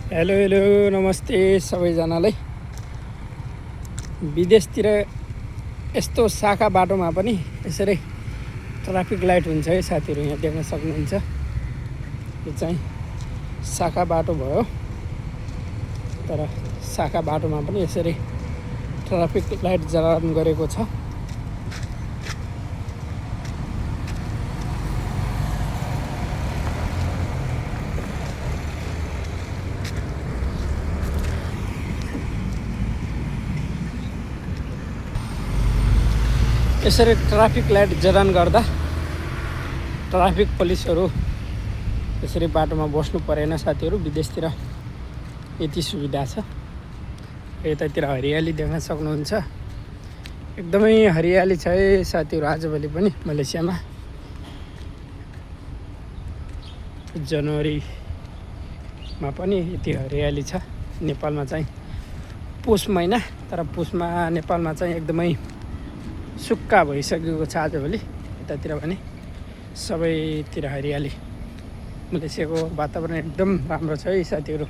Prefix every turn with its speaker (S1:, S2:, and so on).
S1: Hello hello नमस्ते सबैजनालाई। विदेशतिर यस्तो शाखा बाटोमा पनि यसरी ट्राफिक लाइट हुन्छ है साथीहरू, यहाँ देख्न सक्नुहुन्छ। यो चाहिँ शाखा बाटो भयो, तर शाखा बाटोमा पनि यसरी ट्राफिक लाइट जडान गरेको छ। यसरी ट्राफिक लाइट जडान गर्दा ट्राफिक पुलिसहरू यसरी बाटोमा बस्नु परेन साथीहरू। विदेशतिर यति सुविधा छ। यतातिर हरियाली देख्न सक्नुहुन्छ, एकदमै हरियाली छ है साथीहरू। आजभोलि पनि मलेसियामा जनवरीमा पनि यति हरियाली छ। नेपालमा चाहिँ पुस महिना, तर पुसमा नेपालमा चाहिँ एकदमै सुक्खा भइसकेको छ आजभोलि। यतातिर भने सबैतिर हरियाली। मलेसियाको वातावरण एकदम राम्रो छ है साथीहरू।